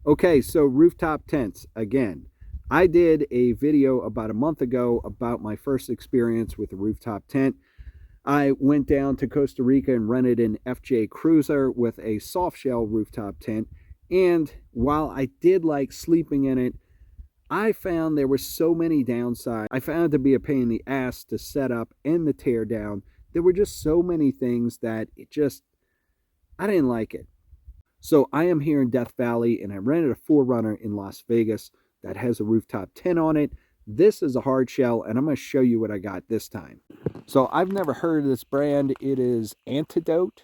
Okay, so rooftop tents again. I did a video about a month ago about my first experience with a rooftop tent. I went down to Costa Rica and rented an FJ Cruiser with a softshell rooftop tent. And while I did like sleeping in it, I found there were so many downsides. I found it to be a pain in the ass to set up and the tear down. There were just so many things that I didn't like it. So I am here in Death Valley and I rented a 4Runner in Las Vegas that has a rooftop tent on it. This is a hard shell and I'm going to show you what I got this time. So I've never heard of this brand. It is Antidote,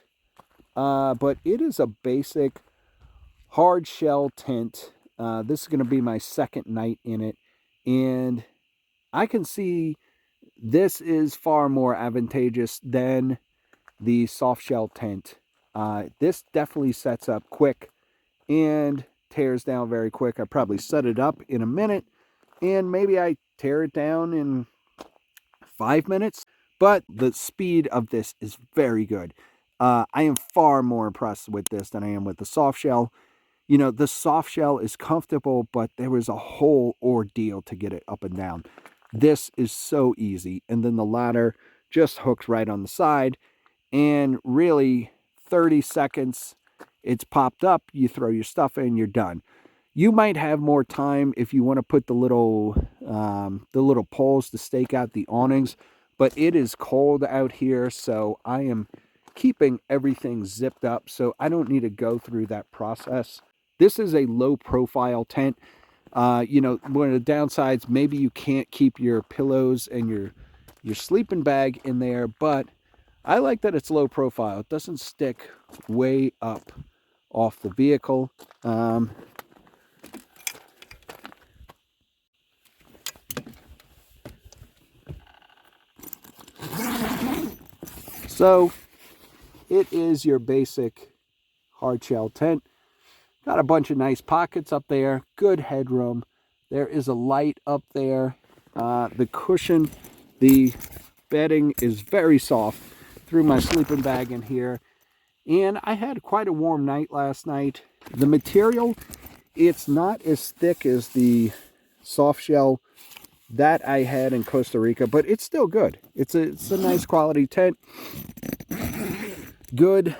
but it is a basic hard shell tent. This is going to be my second night in it. And I can see this is far more advantageous than the soft shell tent. This definitely sets up quick and tears down very quick. I probably set it up in a minute and maybe I tear it down in 5 minutes, but the speed of this is very good. I am far more impressed with this than I am with the soft shell. You know, the soft shell is comfortable, but there was a whole ordeal to get it up and down. This is so easy. And then the ladder just hooks right on the side. And really, 30 seconds, it's popped up. You throw your stuff in, you're done. You might have more time if you want to put the little poles to stake out the awnings. But it is cold out here, so I am keeping everything zipped up. So I don't need to go through that process. This is a low profile tent. You know, one of the downsides, maybe you can't keep your pillows and your sleeping bag in there, but I like that it's low profile. It doesn't stick way up off the vehicle. So it is your basic hard shell tent. Got a bunch of nice pockets up there, good headroom. There is a light up there. The cushion, the bedding is very soft. Threw my sleeping bag in here. And I had quite a warm night last night. The material, it's not as thick as the soft shell that I had in Costa Rica, but it's still good. It's a nice quality tent. Good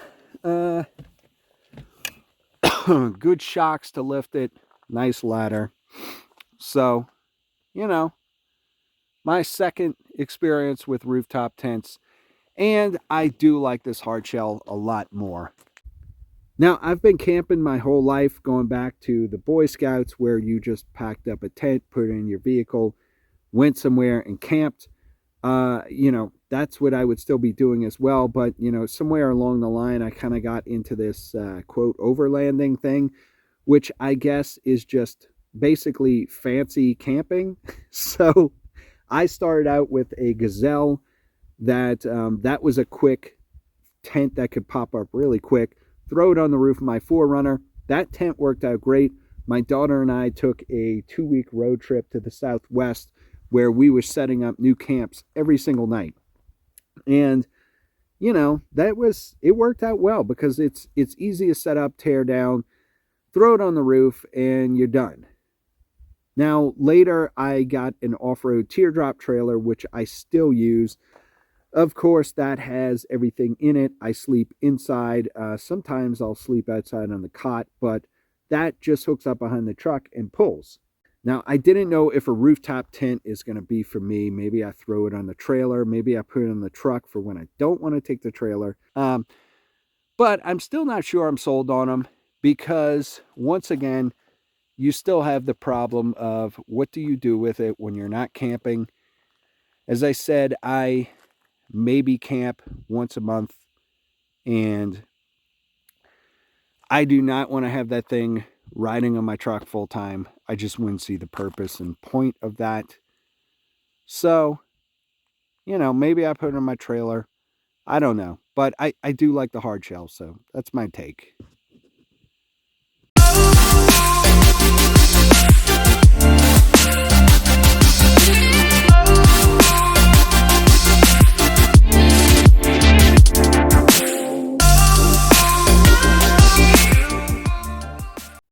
good shocks to lift it. Nice ladder. So, you know, my second experience with rooftop tents. And I do like this hard shell a lot more. Now, I've been camping my whole life, going back to the Boy Scouts where you just packed up a tent, put it in your vehicle, went somewhere and camped. You know, that's what I would still be doing as well. But, you know, somewhere along the line, I kind of got into this, quote, overlanding thing, which I guess is just basically fancy camping. So I started out with a Gazelle that was a quick tent that could pop up really quick. Throw it on the roof of my 4Runner. That tent worked out great. My daughter and I took a 2-week road trip to the Southwest where we were setting up new camps every single night. And, you know, it worked out well because it's easy to set up, tear down, throw it on the roof, and you're done. Now, later, I got an off-road teardrop trailer, which I still use. Of course, that has everything in it. I sleep inside. Sometimes I'll sleep outside on the cot, but that just hooks up behind the truck and pulls. Now, I didn't know if a rooftop tent is going to be for me. Maybe I throw it on the trailer. Maybe I put it on the truck for when I don't want to take the trailer. But I'm still not sure I'm sold on them because, once again, you still have the problem of what do you do with it when you're not camping. As I said, I maybe camp once a month, and I do not want to have that thing riding on my truck full time. I just wouldn't see the purpose and point of that. So, you know, maybe I put it on my trailer. I don't know. But I do like the hard shell, so that's my take.